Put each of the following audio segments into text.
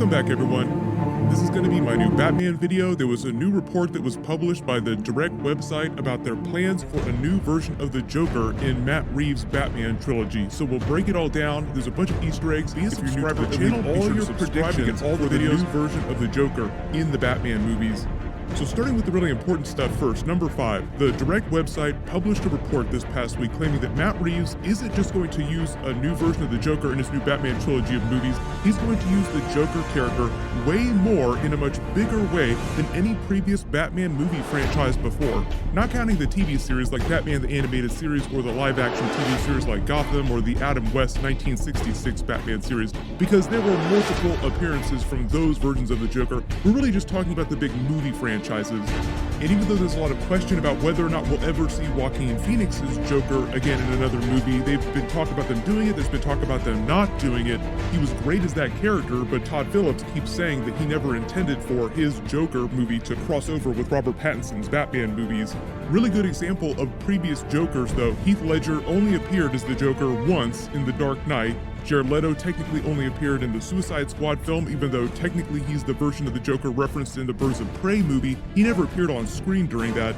Welcome back, everyone. This is going to be my new Batman video. There was a new report that was published by the Direct website about their plans for a new version of the Joker in Matt Reeves' Batman trilogy. So we'll break it all down. There's a bunch of Easter eggs. If you're new to the channel, all your predictions for the new version of the Joker in the Batman movies. So starting with the really important stuff first, number 5, the Direct website published a report this past week claiming that Matt Reeves isn't just going to use a new version of the Joker in his new Batman trilogy of movies, he's going to use the Joker character way more in a much bigger way than any previous Batman movie franchise before. Not counting the TV series like Batman the Animated Series or the live-action TV series like Gotham or the Adam West 1966 Batman series, because there were multiple appearances from those versions of the Joker. We're really just talking about the big movie franchises. And even though there's a lot of question about whether or not we'll ever see Joaquin Phoenix's Joker again in another movie, they've been talk about them doing it, there's been talk about them not doing it. He was great as that character, but Todd Phillips keeps saying that he never intended for his Joker movie to cross over with Robert Pattinson's Batman movies. Really good example of previous Jokers though, Heath Ledger only appeared as the Joker once in The Dark Knight. Jared Leto technically only appeared in the Suicide Squad film, even though technically he's the version of the Joker referenced in the Birds of Prey movie. He never appeared on screen during that.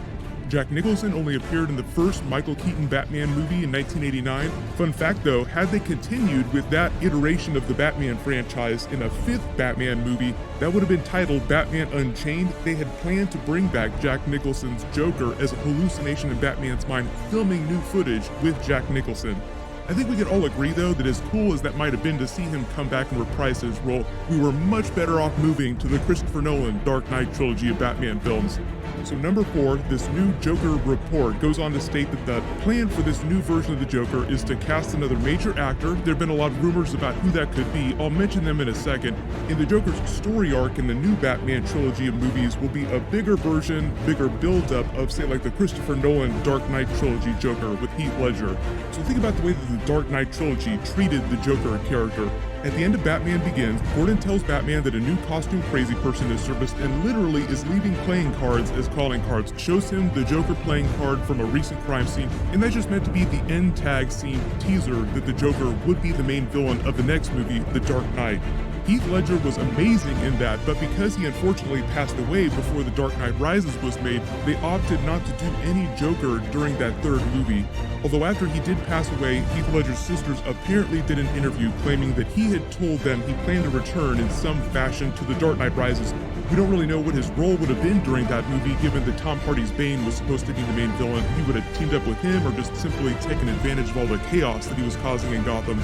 Jack Nicholson only appeared in the first Michael Keaton Batman movie in 1989. Fun fact though, had they continued with that iteration of the Batman franchise in a 5th Batman movie, that would have been titled Batman Unchained. They had planned to bring back Jack Nicholson's Joker as a hallucination in Batman's mind, filming new footage with Jack Nicholson. I think we can all agree though that as cool as that might have been to see him come back and reprise his role, we were much better off moving to the Christopher Nolan Dark Knight trilogy of Batman films. So number 4, this new Joker report goes on to state that the plan for this new version of the Joker is to cast another major actor. There have been a lot of rumors about who that could be. I'll mention them in a second. And the Joker's story arc in the new Batman trilogy of movies will be a bigger version, bigger build-up of, say, like the Christopher Nolan Dark Knight trilogy Joker with Heath Ledger. So think about the way that the Dark Knight trilogy treated the Joker character. At the end of Batman Begins, Gordon tells Batman that a new costume crazy person is surfaced and literally is leaving playing cards as calling cards, shows him the Joker playing card from a recent crime scene, and that's just meant to be the end tag scene teaser that the Joker would be the main villain of the next movie, The Dark Knight. Heath Ledger was amazing in that, but because he unfortunately passed away before The Dark Knight Rises was made, they opted not to do any Joker during that 3rd movie. Although after he did pass away, Heath Ledger's sisters apparently did an interview claiming that he had told them he planned to return in some fashion to The Dark Knight Rises. We don't really know what his role would have been during that movie, given that Tom Hardy's Bane was supposed to be the main villain. He would have teamed up with him or just simply taken advantage of all the chaos that he was causing in Gotham.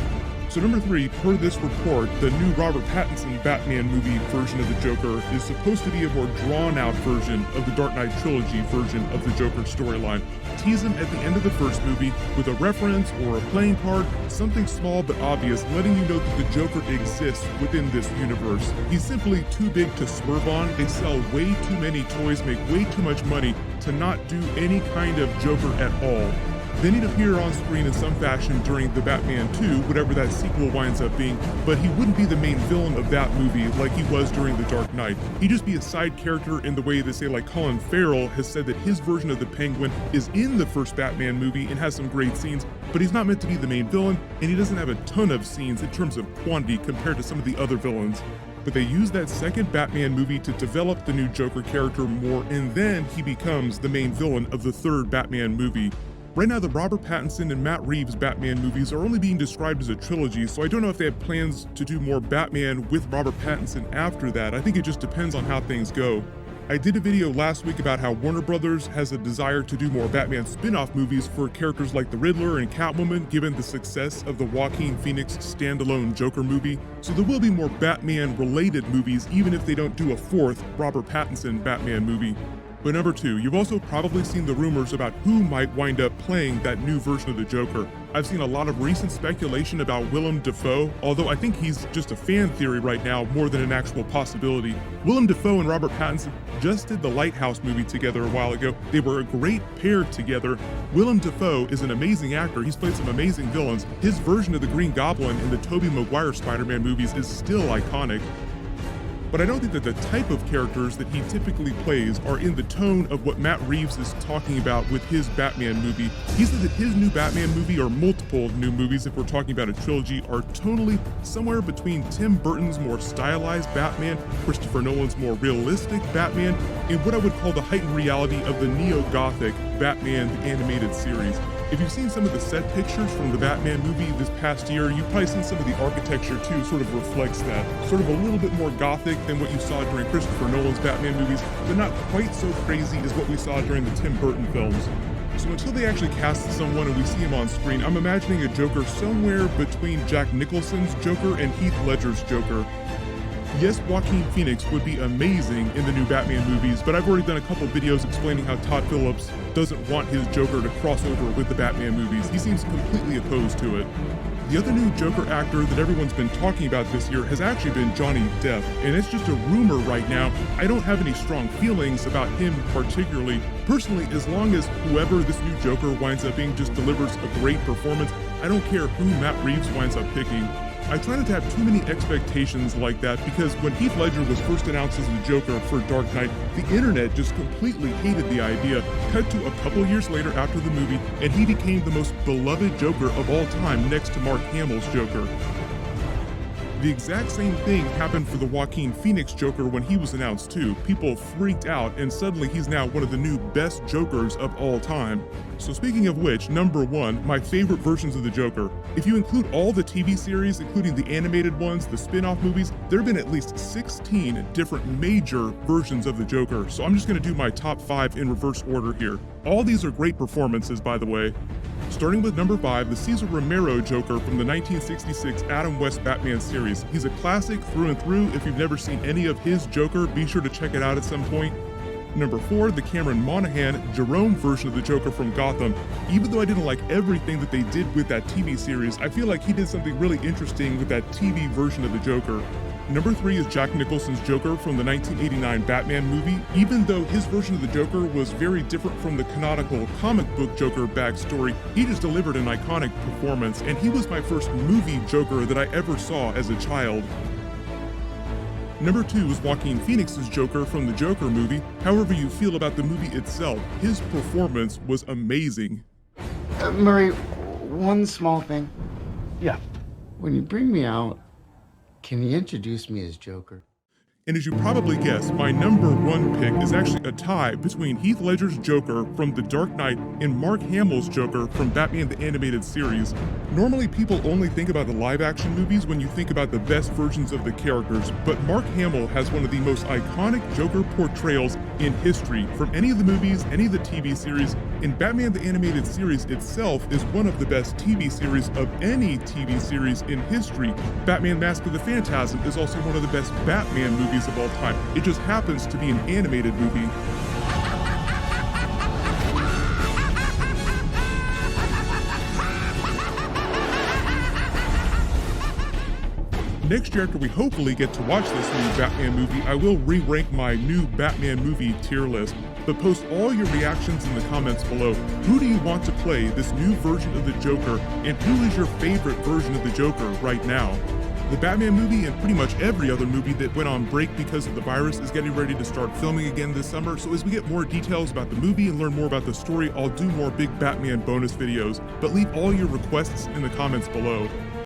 So number 3, per this report, the new Robert Pattinson Batman movie version of the Joker is supposed to be a more drawn-out version of the Dark Knight trilogy version of the Joker storyline. Tease him at the end of the first movie with a reference or a playing card, something small but obvious, letting you know that the Joker exists within this universe. He's simply too big to swerve on. They sell way too many toys, make way too much money to not do any kind of Joker at all. Then he'd appear on screen in some fashion during the Batman 2, whatever that sequel winds up being, but he wouldn't be the main villain of that movie like he was during The Dark Knight. He'd just be a side character in the way that, say, like Colin Farrell has said that his version of the Penguin is in the first Batman movie and has some great scenes, but he's not meant to be the main villain, and he doesn't have a ton of scenes in terms of quantity compared to some of the other villains. But they use that second Batman movie to develop the new Joker character more, and then he becomes the main villain of the 3rd Batman movie. Right now, the Robert Pattinson and Matt Reeves Batman movies are only being described as a trilogy, so I don't know if they have plans to do more Batman with Robert Pattinson after that. I think it just depends on how things go. I did a video last week about how Warner Brothers has a desire to do more Batman spin-off movies for characters like the Riddler and Catwoman, given the success of the Joaquin Phoenix standalone Joker movie. So there will be more Batman-related movies, even if they don't do a 4th Robert Pattinson Batman movie. But number 2, you've also probably seen the rumors about who might wind up playing that new version of the Joker. I've seen a lot of recent speculation about Willem Dafoe, although I think he's just a fan theory right now more than an actual possibility. Willem Dafoe and Robert Pattinson just did the Lighthouse movie together a while ago. They were a great pair together. Willem Dafoe is an amazing actor. He's played some amazing villains. His version of the Green Goblin in the Tobey Maguire Spider-Man movies is still iconic. but I don't think that the type of characters that he typically plays are in the tone of what Matt Reeves is talking about with his Batman movie. He said that his new Batman movie, or multiple new movies if we're talking about a trilogy, are tonally somewhere between Tim Burton's more stylized Batman, Christopher Nolan's more realistic Batman, and what I would call the heightened reality of the neo-Gothic Batman the animated series. If you've seen some of the set pictures from the Batman movie this past year, you've probably seen some of the architecture too sort of reflects that. Sort of a little bit more gothic than what you saw during Christopher Nolan's Batman movies, but not quite so crazy as what we saw during the Tim Burton films. So until they actually cast someone and we see him on screen, I'm imagining a Joker somewhere between Jack Nicholson's Joker and Heath Ledger's Joker. Yes, Joaquin Phoenix would be amazing in the new Batman movies, but I've already done a couple videos explaining how Todd Phillips doesn't want his Joker to cross over with the Batman movies. He seems completely opposed to it. The other new Joker actor that everyone's been talking about this year has actually been Johnny Depp, and it's just a rumor right now. I don't have any strong feelings about him particularly. Personally, as long as whoever this new Joker winds up being just delivers a great performance, I don't care who Matt Reeves winds up picking. I try not to have too many expectations like that because when Heath Ledger was first announced as the Joker for Dark Knight, the internet just completely hated the idea. Cut to a couple years later after the movie, and he became the most beloved Joker of all time next to Mark Hamill's Joker. The exact same thing happened for the Joaquin Phoenix Joker when he was announced too. People freaked out and suddenly he's now one of the new best Jokers of all time. So speaking of which, number one, my favorite versions of the Joker. If you include all the TV series, including the animated ones, the spin-off movies, there have been at least 16 different major versions of the Joker. So I'm just gonna do my top 5 in reverse order here. All these are great performances, by the way. Starting with number 5, the Cesar Romero Joker from the 1966 Adam West Batman series. He's a classic through and through. If you've never seen any of his Joker, be sure to check it out at some point. Number 4, the Cameron Monaghan Jerome version of the Joker from Gotham. Even though I didn't like everything that they did with that TV series, I feel like he did something really interesting with that TV version of the Joker. Number 3 is Jack Nicholson's Joker from the 1989 Batman movie. Even though his version of the Joker was very different from the canonical comic book Joker backstory, he just delivered an iconic performance, and he was my first movie Joker that I ever saw as a child. Number 2 is Joaquin Phoenix's Joker from the Joker movie. However you feel about the movie itself, his performance was amazing. Murray, one small thing. Yeah. When you bring me out, can you introduce me as Joker? And as you probably guessed, my number 1 pick is actually a tie between Heath Ledger's Joker from The Dark Knight and Mark Hamill's Joker from Batman the Animated Series. Normally people only think about the live action movies when you think about the best versions of the characters, but Mark Hamill has one of the most iconic Joker portrayals in history from any of the movies, any of the TV series, and Batman the Animated Series itself is one of the best TV series of any TV series in history. Batman Mask of the Phantasm is also one of the best Batman movies of all time. It just happens to be an animated movie. Next year, after we hopefully get to watch this new Batman movie, I will re-rank my new Batman movie tier list. But post all your reactions in the comments below. Who do you want to play this new version of the Joker, and who is your favorite version of the Joker right now? The Batman movie and pretty much every other movie that went on break because of the virus is getting ready to start filming again this summer, so as we get more details about the movie and learn more about the story, I'll do more big Batman bonus videos, but leave all your requests in the comments below.